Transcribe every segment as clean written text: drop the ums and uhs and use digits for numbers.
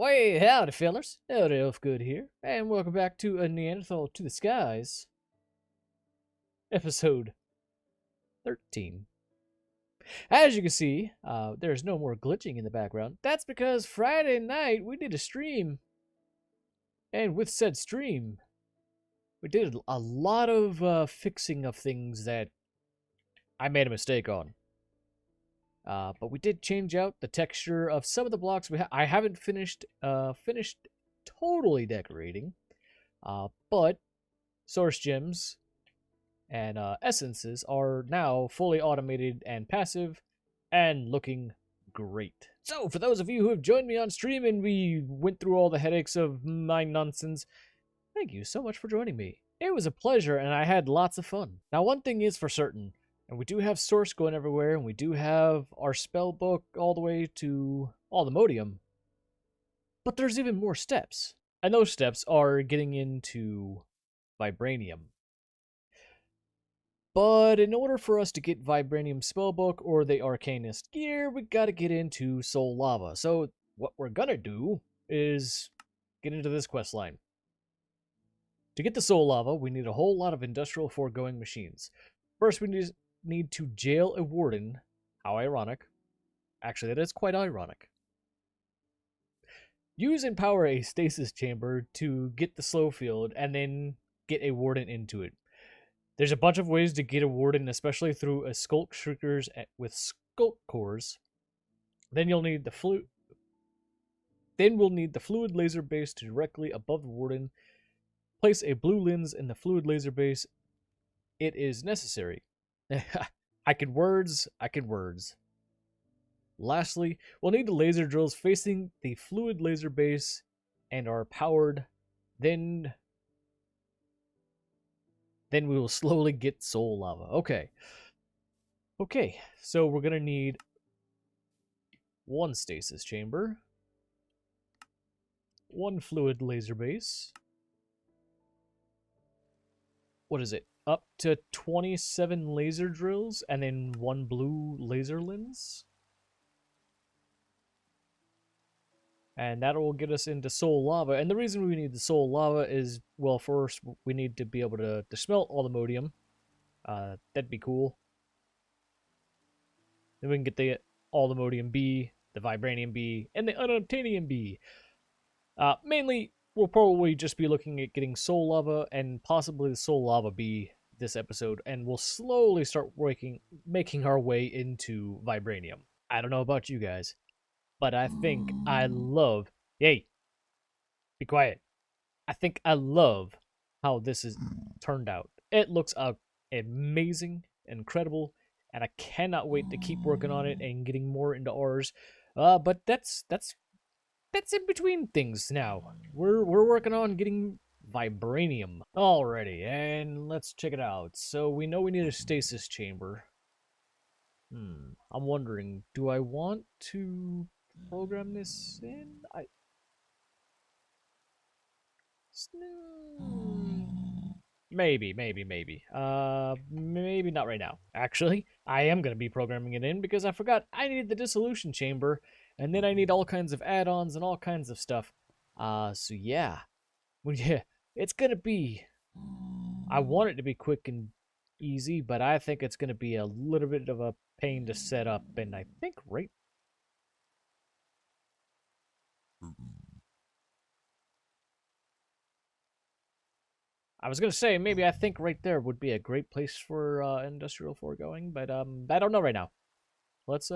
Way howdy, fellers. Elder Ufgood here, and welcome back to A Neanderthal to the Skies, episode 13. As you can see, there's no more glitching in the background. That's because Friday night we did a stream, and with said stream, we did a lot of fixing of things that I made a mistake on. But we did change out the texture of some of the blocks. I haven't finished totally decorating, but source gems and essences are now fully automated and passive and looking great. So for those of you who have joined me on stream and we went through all the headaches of my nonsense, thank you so much for joining me. It was a pleasure and I had lots of fun. Now one thing is for certain, and we do have source going everywhere, and we do have our spell book all the way to all the modium. But there's even more steps. And those steps are getting into vibranium. But in order for us to get vibranium spellbook or the arcanist gear, we gotta get into soul lava. So what we're gonna do is get into this quest line. To get the soul lava, we need a whole lot of industrial foregoing machines. First, we need to jail a warden. How ironic. Actually, that is quite ironic. Use and power a stasis chamber to get the slow field, and then get a warden into it. There's a bunch of ways to get a warden, especially through a skulk shriekers with skulk cores. Then you'll need the we'll need the fluid laser base directly above the warden. Place a blue lens in the fluid laser base. It is necessary. I can words. Lastly, we'll need the laser drills facing the fluid laser base and are powered. Then we will slowly get soul lava. Okay, so we're gonna need one stasis chamber, one fluid laser base. What is it? Up to 27 laser drills, and then one blue laser lens. And that will get us into soul lava. And the reason we need the soul lava is, well, first, we need to be able to smelt all the modium. That'd be cool. Then we can get all the modium B, the vibranium B, and the unobtainium B. Mainly, we'll probably just be looking at getting soul lava and possibly the soul lava B this episode, and we'll slowly start making our way into vibranium. I don't know about you guys, but I think I love... Hey, be quiet. I think I love how this is turned out. It looks amazing, incredible, and I cannot wait to keep working on it and getting more into ours. But that's in between things now. We're working on getting vibranium already, and let's check it out. So we know we need a stasis chamber. I'm wondering, do I want to program this in? Maybe. Maybe not right now. Actually, I am going to be programming it in because I forgot I need the dissolution chamber, and then I need all kinds of add-ons and all kinds of stuff. So yeah. Well, yeah, it's going to be... I want it to be quick and easy, but I think it's going to be a little bit of a pain to set up, and I think I was gonna say, maybe I think right there would be a great place for industrial foregoing, but I don't know right now. Let's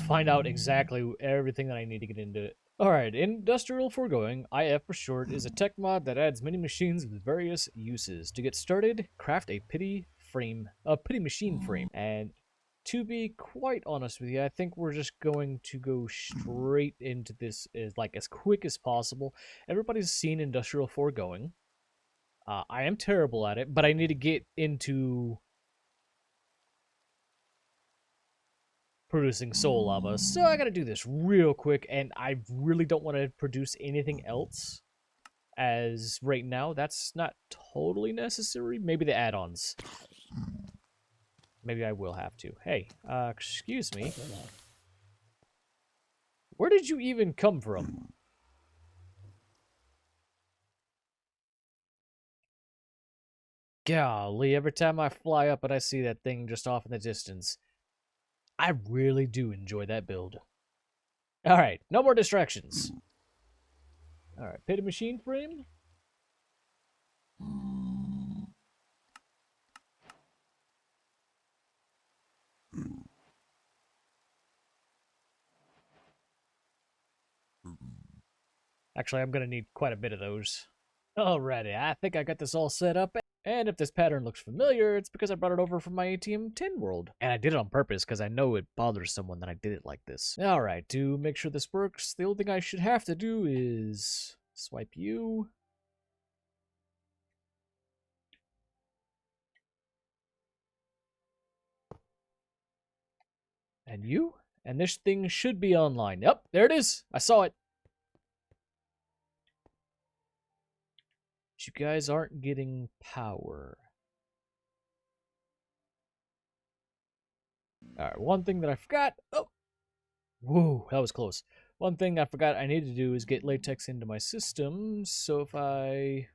find out exactly everything that I need to get into it. Alright, industrial foregoing, IF for short, is a tech mod that adds many machines with various uses. To get started, craft a pity machine frame. And to be quite honest with you, I think we're just going to go straight into this as quick as possible. Everybody's seen industrial foregoing. I am terrible at it, but I need to get into producing soul lava, so I gotta do this real quick, and I really don't want to produce anything else, as right now that's not totally necessary. Maybe the add-ons. Maybe I will have to. Hey, excuse me. Where did you even come from? Golly, every time I fly up and I see that thing just off in the distance, I really do enjoy that build. Alright, no more distractions. Alright, pit a machine frame. Actually, I'm going to need quite a bit of those. Alrighty, I think I got this all set up. And if this pattern looks familiar, it's because I brought it over from my ATM10 world. And I did it on purpose because I know it bothers someone that I did it like this. Alright, to make sure this works, the only thing I should have to do is swipe you. And you. And this thing should be online. Yep, there it is. I saw it. But you guys aren't getting power. Alright, one thing that I forgot. Oh! Whoa, that was close. One thing I forgot I need to do is get latex into my system. So if I...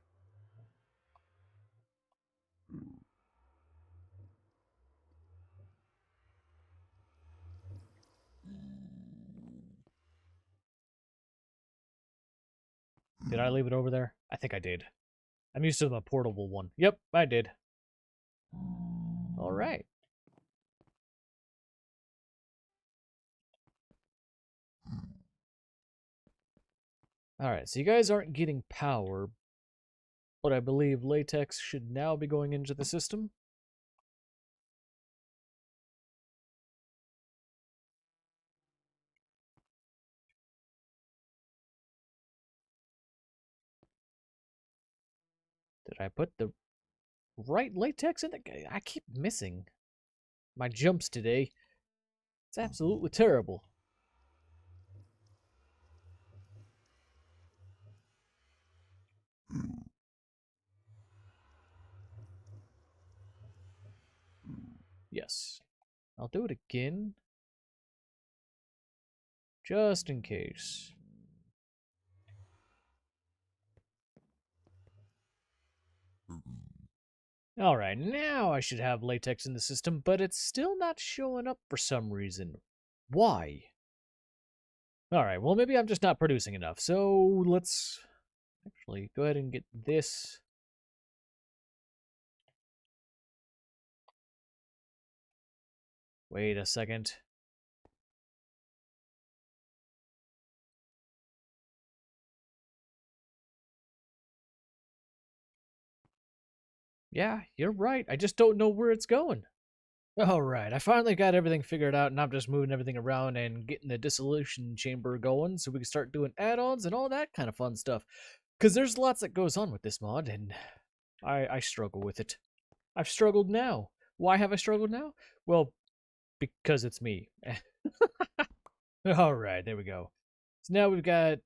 Did I leave it over there? I think I did. I'm used to the portable one. Yep, I did. Alright. Alright, so you guys aren't getting power, but I believe latex should now be going into the system. Did I put the right latex in it? I keep missing my jumps today. It's absolutely terrible. Yes. I'll do it again. Just in case. Alright, now I should have latex in the system, but it's still not showing up for some reason. Why? Alright, well maybe I'm just not producing enough, so let's actually go ahead and get this. Wait a second. Yeah, you're right. I just don't know where it's going. Alright, I finally got everything figured out, and I'm just moving everything around and getting the dissolution chamber going so we can start doing add-ons and all that kind of fun stuff. Because there's lots that goes on with this mod, and I struggle with it. I've struggled now. Why have I struggled now? Well, because it's me. Alright, there we go. So now we've got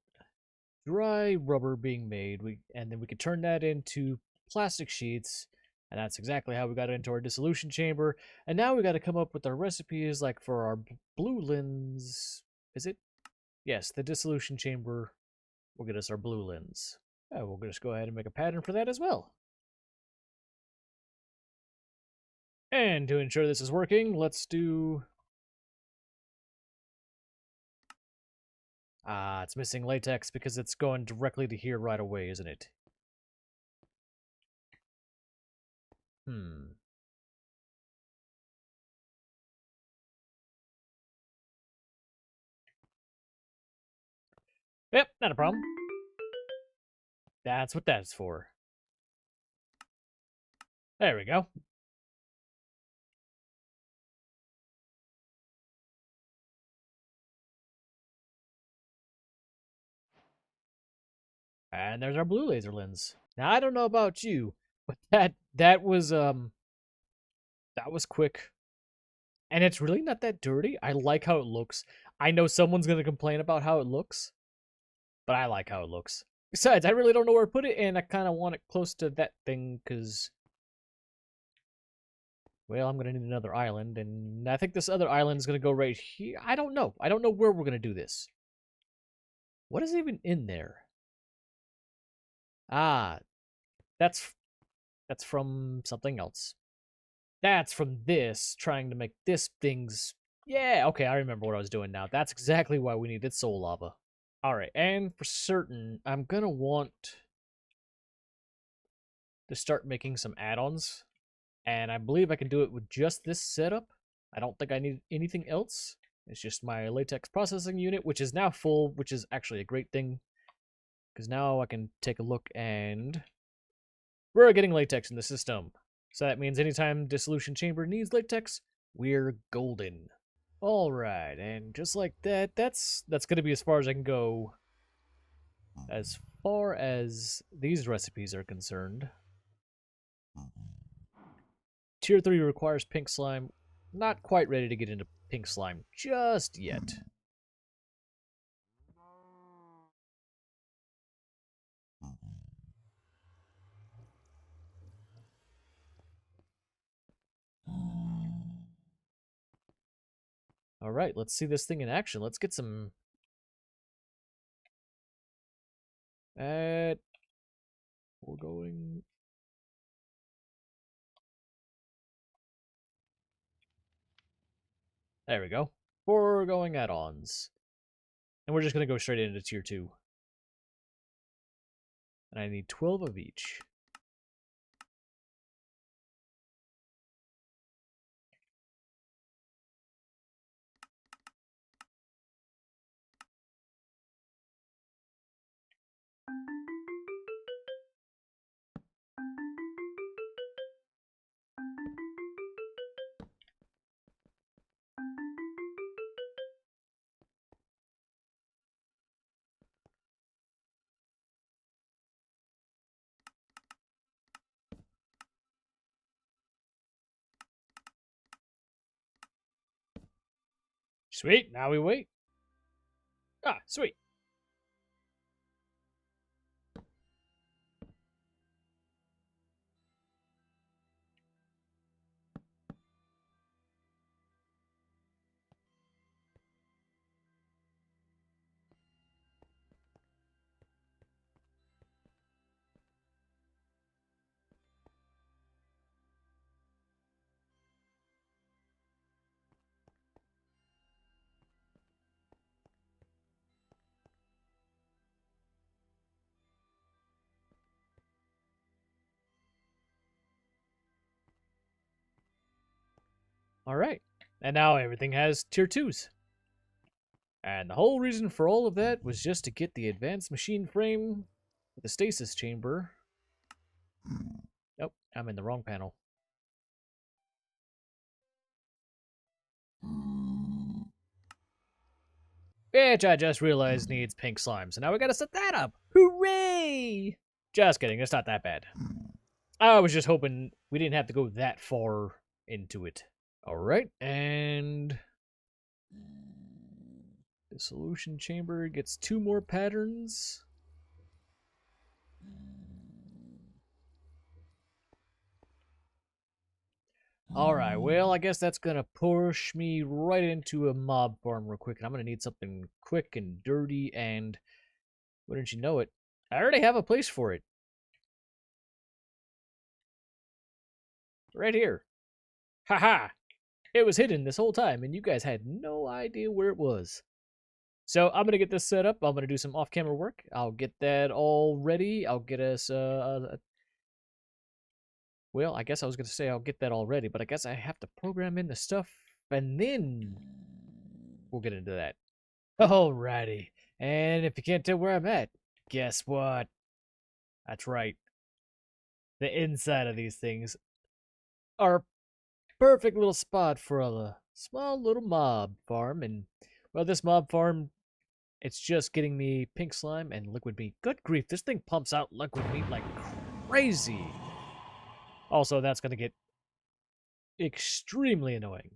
dry rubber being made, and then we can turn that into plastic sheets, and that's exactly how we got into our dissolution chamber. And now we got to come up with our recipes, like for our blue lens. Is it? Yes, the dissolution chamber will get us our blue lens. We'll just go ahead and make a pattern for that as well. And to ensure this is working, let's do... it's missing latex because it's going directly to here right away, isn't it? Yep, not a problem. That's what that's for. There we go. And there's our blue laser lens. Now I don't know about you, but that was quick. And it's really not that dirty. I like how it looks. I know someone's gonna complain about how it looks, but I like how it looks. Besides, I really don't know where to put it, and I kind of want it close to that thing because, well, I'm gonna need another island, and I think this other island is gonna go right here. I don't know. I don't know where we're gonna do this. What is even in there? Ah, that's That's from something else. That's from this, trying to make this thing's... Yeah, okay, I remember what I was doing now. That's exactly why we needed soul lava. Alright, and for certain, I'm gonna want to start making some add-ons. And I believe I can do it with just this setup. I don't think I need anything else. It's just my latex processing unit, which is now full, which is actually a great thing. Because now I can take a look and... We're getting latex in the system. So that means anytime dissolution chamber needs latex, we're golden. Alright, and just like that, that's going to be as far as I can go as far as these recipes are concerned. Tier 3 requires pink slime. Not quite ready to get into pink slime just yet. Alright, let's see this thing in action. Let's get some... We're going... There we go. Foregoing add-ons. And we're just going to go straight into tier 2. And I need 12 of each. Sweet, now we wait. Ah, sweet. Alright. And now everything has tier 2s. And the whole reason for all of that was just to get the advanced machine frame with the stasis chamber. Nope, I'm in the wrong panel. Which I just realized needs pink slime, so now we gotta set that up. Hooray! Just kidding, it's not that bad. I was just hoping we didn't have to go that far into it. Alright, and... the solution chamber gets 2 more patterns. Alright, well, I guess that's gonna push me right into a mob farm real quick. And I'm gonna need something quick and dirty, and wouldn't you know it, I already have a place for it. Right here. Haha! It was hidden this whole time, and you guys had no idea where it was. So I'm gonna get this set up. I'm gonna do some off-camera work. I'll get that all ready. I'll get us well, I guess I was gonna say I'll get that all ready, but I guess I have to program in the stuff, and then we'll get into that. Alrighty. And if you can't tell where I'm at, guess what? That's right. The inside of these things are a perfect little spot for a small little mob farm. And, well, this mob farm, it's just getting me pink slime and liquid meat. Good grief, this thing pumps out liquid meat like crazy. Also, that's going to get extremely annoying.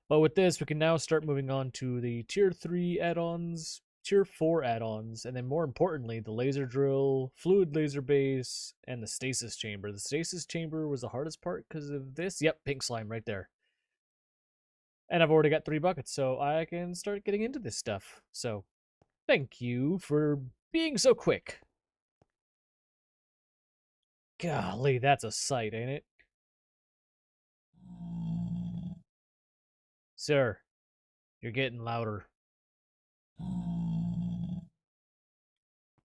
But with this, we can now start moving on to the tier 3 add-ons, tier 4 add-ons, and then more importantly, the laser drill, fluid laser base, and the stasis chamber. The stasis chamber was the hardest part because of this. Yep, pink slime right there. And I've already got 3 buckets, so I can start getting into this stuff. So, thank you for being so quick. Golly, that's a sight, ain't it? Sir, you're getting louder.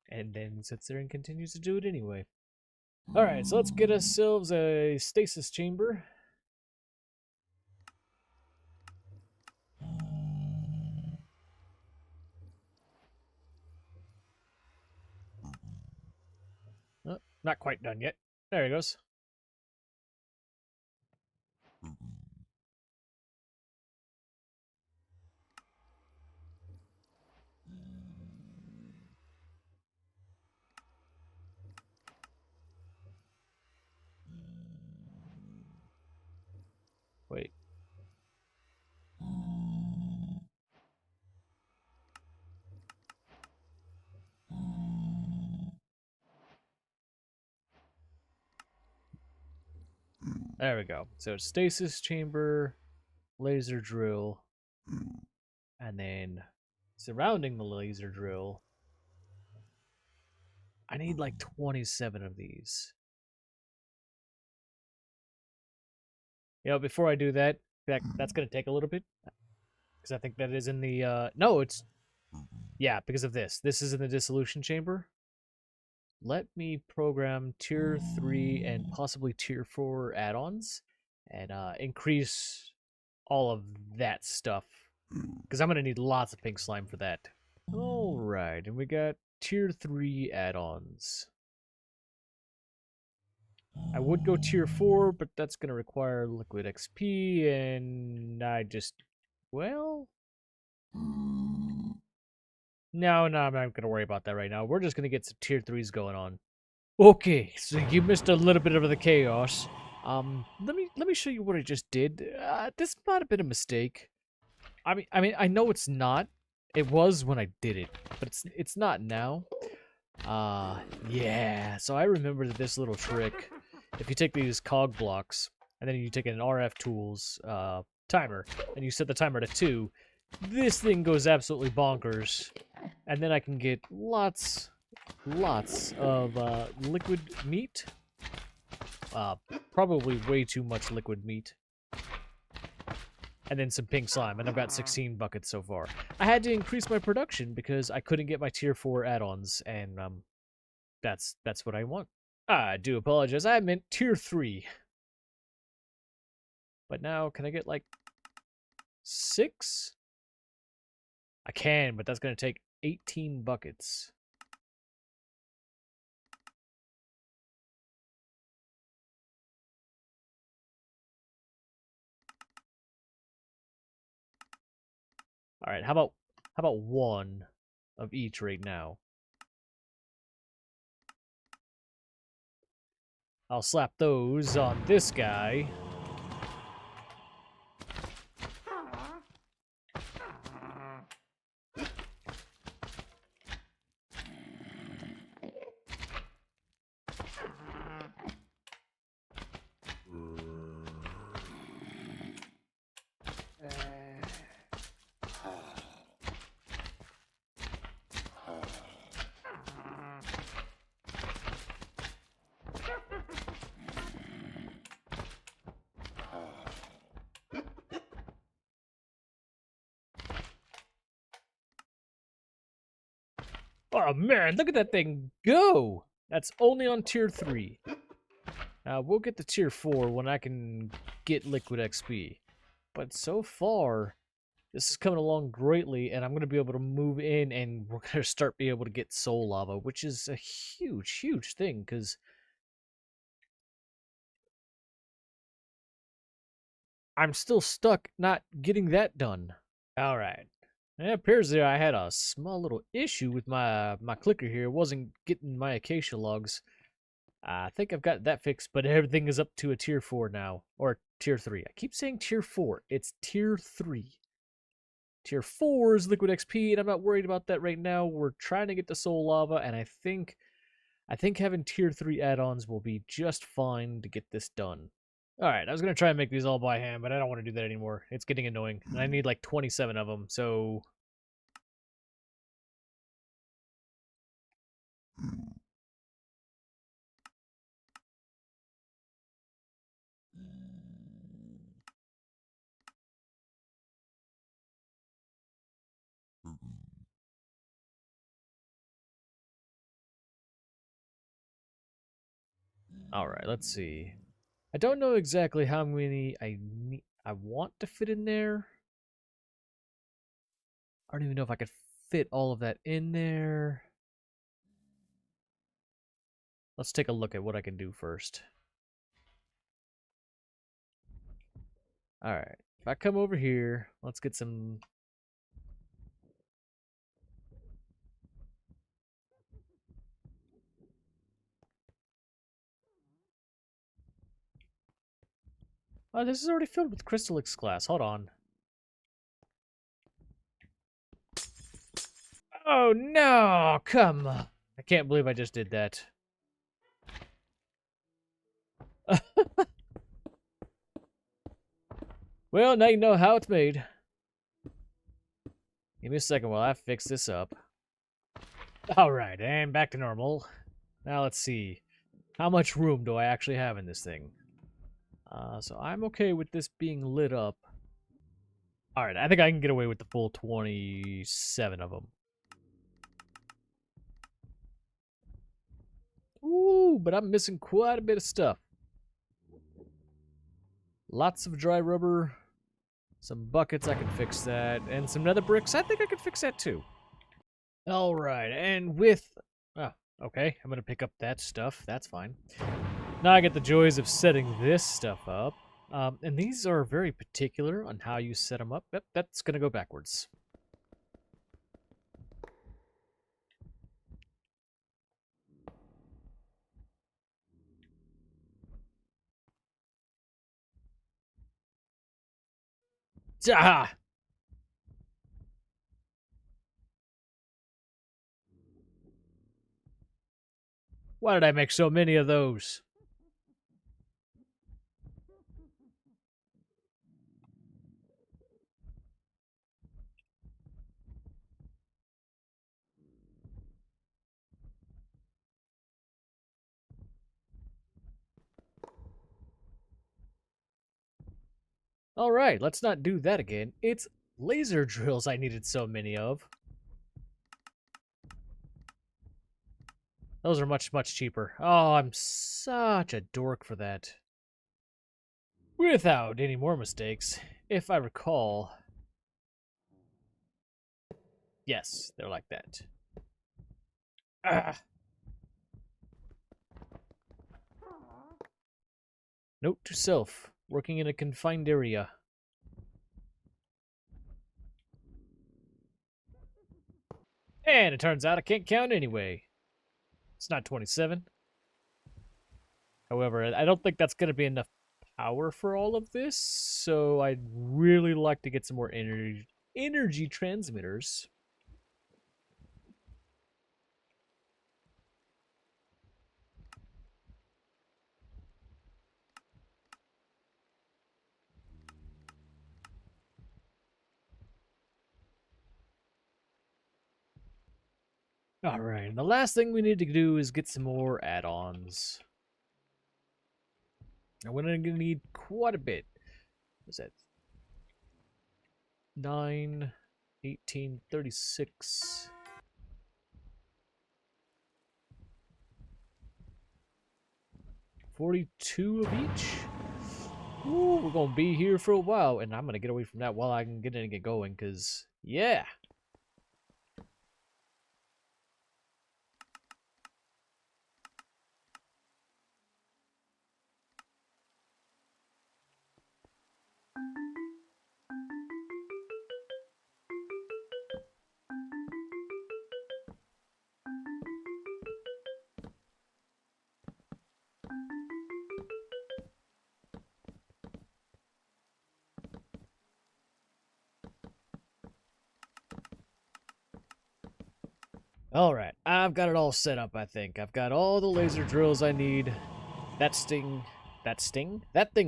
And then sits there and continues to do it anyway. Alright, so let's get ourselves a stasis chamber. Oh, not quite done yet. There he goes. Wait. There we go. So stasis chamber, laser drill, and then surrounding the laser drill, I need like 27 of these. You know, before I do that, that's going to take a little bit. Because I think that is in the, no, it's, yeah, because of this. This is in the dissolution chamber. Let me program tier 3 and possibly tier 4 add-ons and increase all of that stuff. Because I'm going to need lots of pink slime for that. Alright, and we got tier 3 add-ons. I would go tier 4, but that's going to require liquid XP, and I just, well... No, I'm not going to worry about that right now. We're just going to get some tier 3s going on. Okay, so you missed a little bit of the chaos. Let me show you what I just did. This might have been a mistake. I mean, I know it's not. It was when I did it, but it's not now. Yeah. So I remember this little trick. If you take these cog blocks and then you take an RF tools timer and you set the timer to 2, this thing goes absolutely bonkers, and then I can get lots of liquid meat. Probably way too much liquid meat. And then some pink slime, and I've got 16 buckets so far. I had to increase my production because I couldn't get my tier 4 add-ons, and that's what I want. I do apologize. I meant tier 3. But now, can I get like 6? I can, but that's going to take 18 buckets. All right, how about 1 of each right now? I'll slap those on this guy. Oh man, look at that thing go! That's only on tier 3. Now we'll get to tier 4 when I can get liquid XP. But so far, this is coming along greatly, and I'm going to be able to move in, and we're going to start being able to get soul lava, which is a huge thing, because I'm still stuck not getting that done. All right. It appears that I had a small little issue with my clicker here. It wasn't getting my acacia logs. I think I've got that fixed, but everything is up to a tier 4 now. Or tier 3. I keep saying tier 4. It's tier 3. Tier 4 is liquid XP, and I'm not worried about that right now. We're trying to get to soul lava, and I think having tier 3 add-ons will be just fine to get this done. Alright, I was going to try and make these all by hand, but I don't want to do that anymore. It's getting annoying. And I need like 27 of them, so... Alright, let's see. I don't know exactly how many I want to fit in there. I don't even know if I could fit all of that in there. Let's take a look at what I can do first. Alright, if I come over here, let's get some... Oh, this is already filled with Crystallix glass. Hold on. Oh, no! Come on. I can't believe I just did that. Well, now you know how it's made. Give me a second while I fix this up. Alright, and back to normal. Now let's see. How much room do I actually have in this thing? So I'm okay with this being lit up. Alright, I think I can get away with the full 27 of them. Ooh, but I'm missing quite a bit of stuff. Lots of dry rubber. Some buckets, I can fix that. And some nether bricks, I think I can fix that too. Alright, and with... Oh, okay, I'm going to pick up that stuff. That's fine. Now I get the joys of setting this stuff up. And these are very particular on how you set them up. Yep, that's going to go backwards. Ah! Why did I make so many of those? Alright, let's not do that again. It's laser drills I needed so many of. Those are much, much cheaper. Oh, I'm such a dork for that. Without any more mistakes, if I recall... Yes, they're like that. Ah. Note to self, working in a confined area. And it turns out I can't count anyway. It's not 27. However, I don't think that's going to be enough power for all of this, so I'd really like to get some more energy transmitters. Alright, and the last thing we need to do is get some more add-ons. And we're going to need quite a bit. What's that? 9, 18, 36. 42 of each. Ooh, we're going to be here for a while, and I'm going to get away from that while I can get in and get going, because, yeah. Alright, I've got it all set up, I think. I've got all the laser drills I need. That thing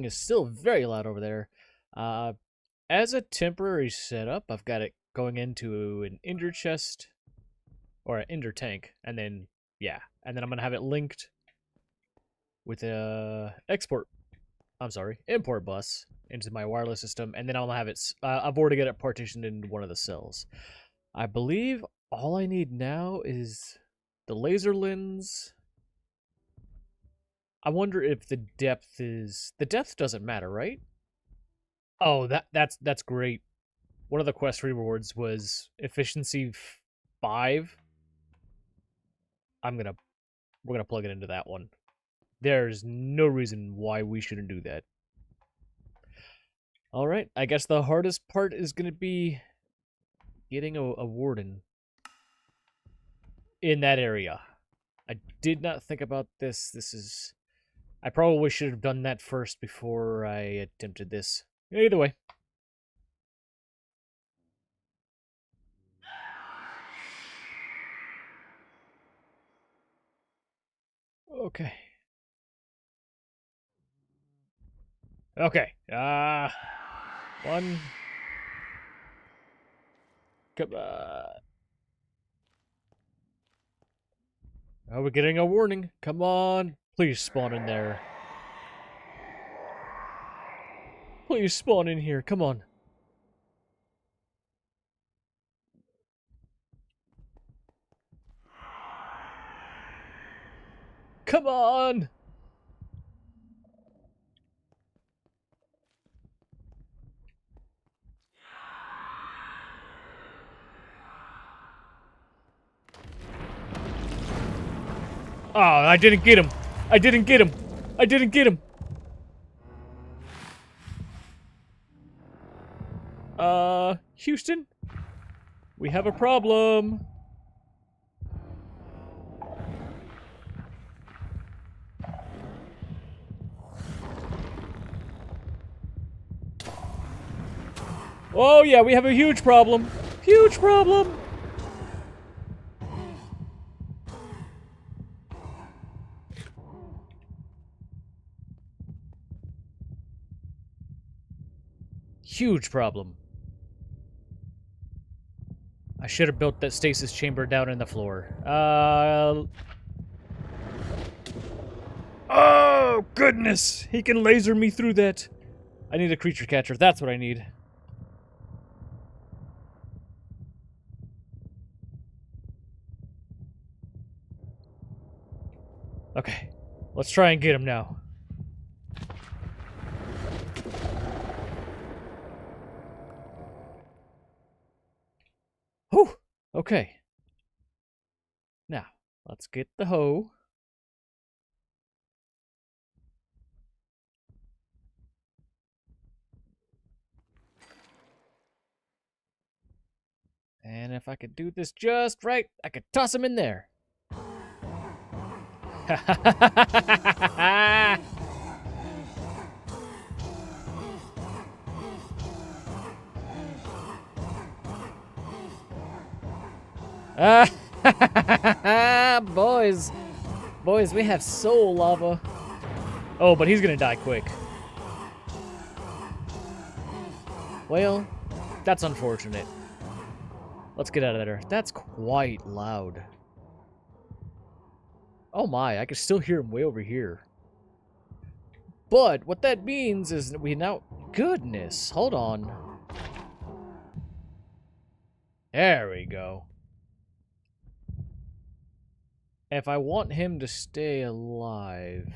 is still very loud over there. As a temporary setup, I've got it going into an ender chest, or an ender tank, and then, yeah. And then I'm going to have it linked with a import bus into my wireless system, and then I'll have it, I've already got it partitioned into one of the cells. I believe all I need now is the laser lens I wonder if the depth is... The depth doesn't matter, right? Oh, that's great. One of the quest rewards was efficiency 5. We're gonna plug it into that one. There's no reason why we shouldn't do that. All right, I guess the hardest part is gonna be getting a warden in that area. I did not think about this. I probably should have done that first before I attempted this. Either way. Okay. Okay. One. Come on. Oh, we're getting a warning. Come on. Please spawn in there. Please spawn in here. Come on. Come on. Oh, I didn't get him. I didn't get him. I didn't get him. Houston? We have a problem. Oh, yeah, we have a huge problem. Huge problem. Huge problem. I should have built that stasis chamber down in the floor. Oh, goodness. He can laser me through that. I need a creature catcher. That's what I need. Okay. Let's try and get him now. Whew. Okay. Now, let's get the hoe. And if I could do this just right, I could toss him in there. Boys. Boys, we have soul lava. Oh, but he's gonna die quick. Well, that's unfortunate. Let's get out of there. That's quite loud. Oh my, I can still hear him way over here. But what that means is that we now... Goodness, hold on. There we go. If I want him to stay alive...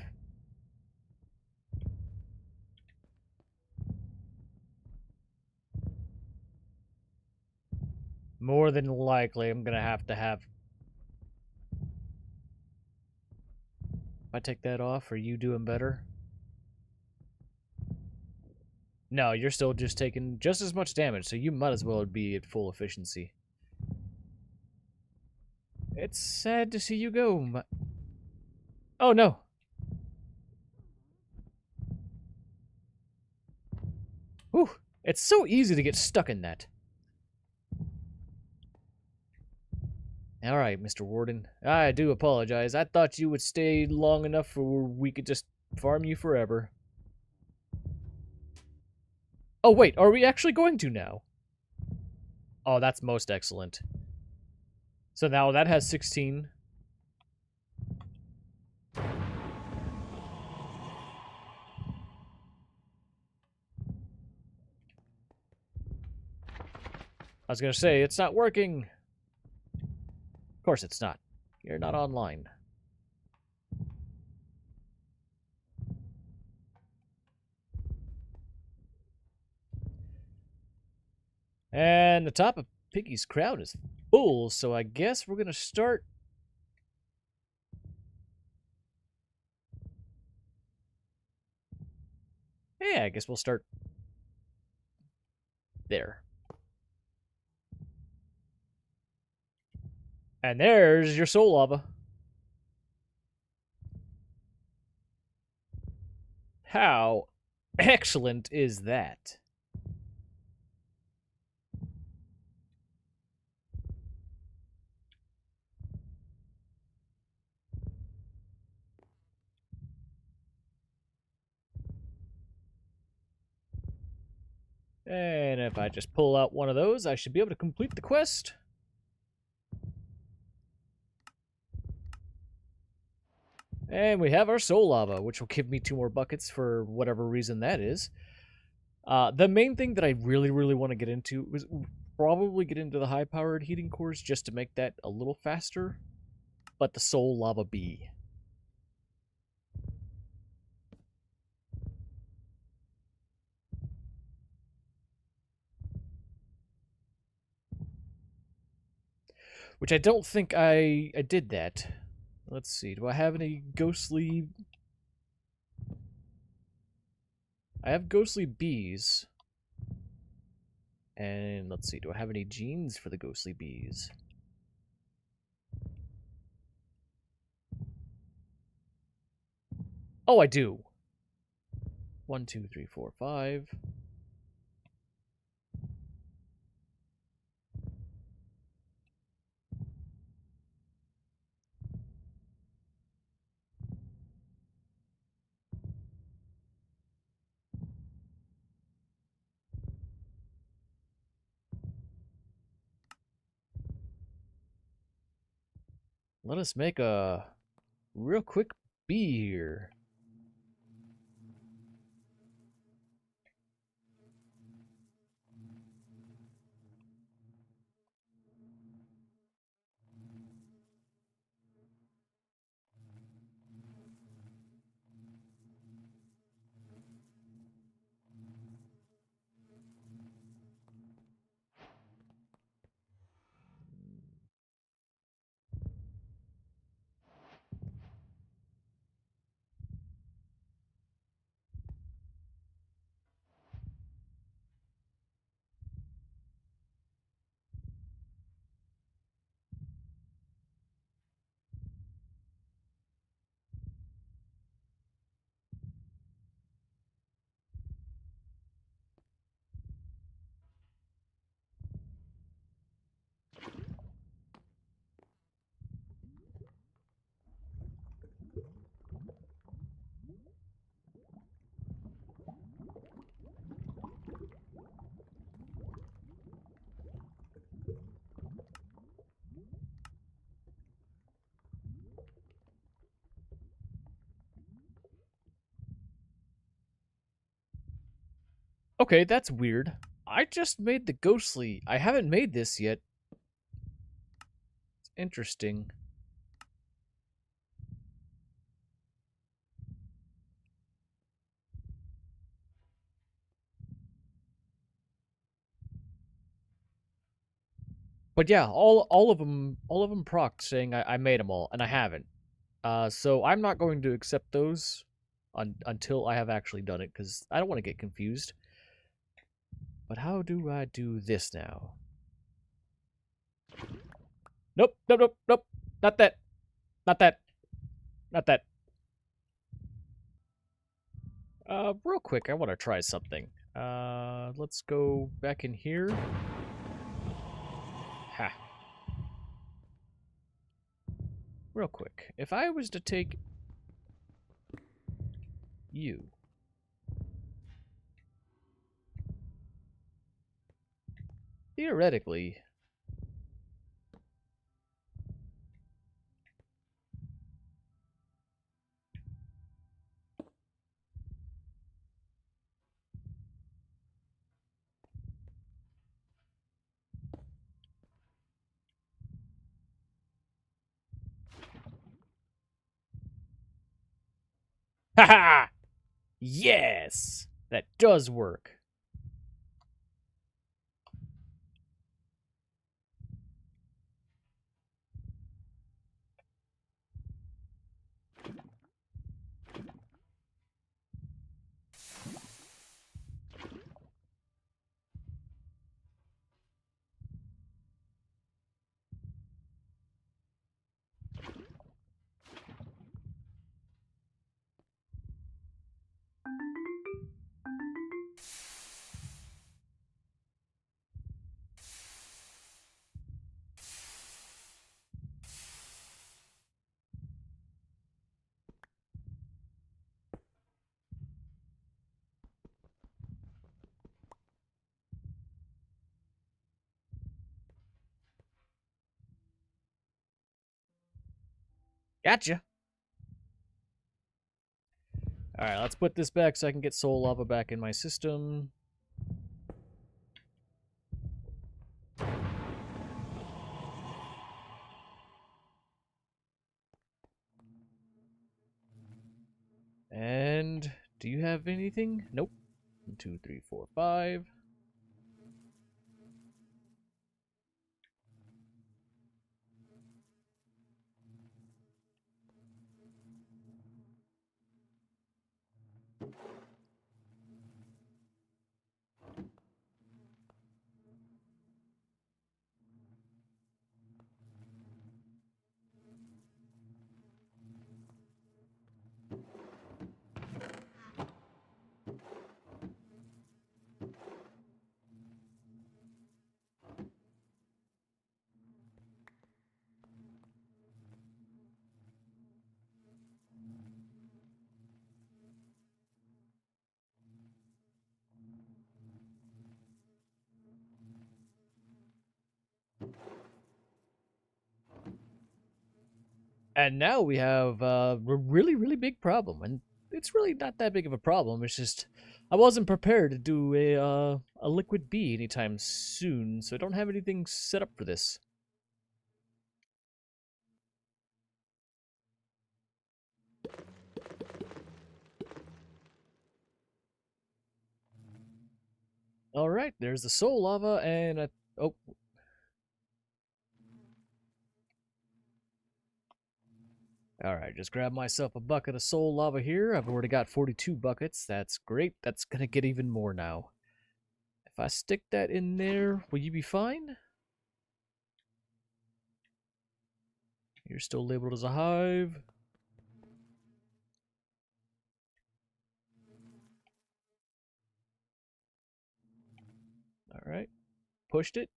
More than likely, I'm gonna have to have... If I take that off, are you doing better? No, you're still just taking just as much damage, so you might as well be at full efficiency. It's sad to see you go. Oh, no. Whew. It's so easy to get stuck in that. All right, Mr. Warden. I do apologize. I thought you would stay long enough for we could just farm you forever. Oh, wait. Are we actually going to now? Oh, that's most excellent. So now that has 16. I was going to say, it's not working. Of course it's not. You're not online. And the top of Piggy's crown is full, so I guess we're going to start... Yeah, I guess we'll start there. And there's your soul lava. How excellent is that? And if I just pull out one of those, I should be able to complete the quest. And we have our soul lava, which will give me 2 more buckets for whatever reason that is. The main thing that I really want to get into was probably get into the high-powered heating cores just to make that a little faster. But the soul lava bee. Which I don't think I did that. Let's see. Do I have any ghostly... I have ghostly bees. And let's see. Do I have any genes for the ghostly bees? Oh, I do. 1, 2, 3, 4, 5. Let us make a real quick bee here. Okay, that's weird. I just made the ghostly. I haven't made this yet. It's interesting. But yeah, all of them proc saying I made them all, and I haven't. So I'm not going to accept those until I have actually done it, because I don't want to get confused. But how do I do this now? Nope, nope, nope, nope. Not that. Not that. Not that. Real quick, I want to try something. Let's go back in here. Ha. Real quick, if I was to take you, theoretically, haha! Yes! That does work. Gotcha. Alright, let's put this back so I can get soul lava back in my system. And do you have anything? Nope. 1, 2, 3, 4, 5. And now we have a really, really big problem. And it's really not that big of a problem. It's just I wasn't prepared to do a liquid B anytime soon, so I don't have anything set up for this. All right, there's the soul lava, and oh. All right, just grab myself a bucket of soul lava here. I've already got 42 buckets. That's great. That's gonna get even more now. If I stick that in there, will you be fine? You're still labeled as a hive. All right, pushed it.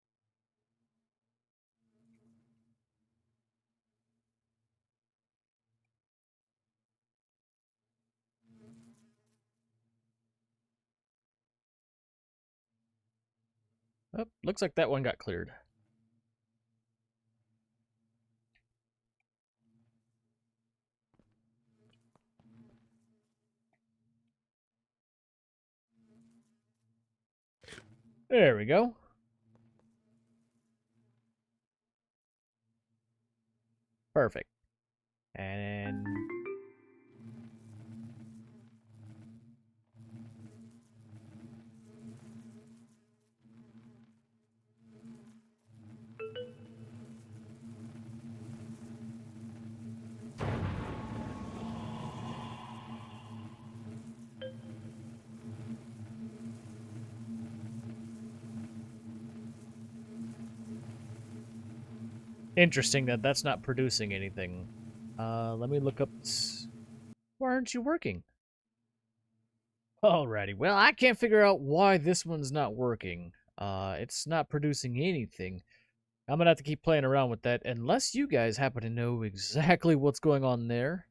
Oh, looks like that one got cleared. There we go. Perfect. And interesting that that's not producing anything. Let me look up. Why aren't you working? Alrighty, well, I can't figure out why this one's not working. It's not producing anything. I'm gonna have to keep playing around with that, unless you guys happen to know exactly what's going on there.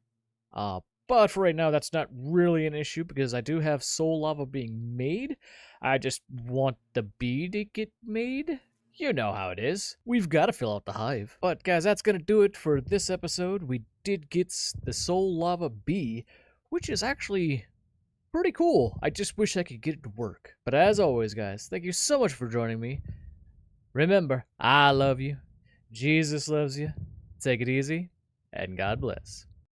But for right now, that's not really an issue, because I do have soul lava being made. I just want the bee to get made. You know how it is. We've got to fill out the hive. But guys, that's going to do it for this episode. We did get the soul lava bee, which is actually pretty cool. I just wish I could get it to work. But as always, guys, thank you so much for joining me. Remember, I love you. Jesus loves you. Take it easy, and God bless.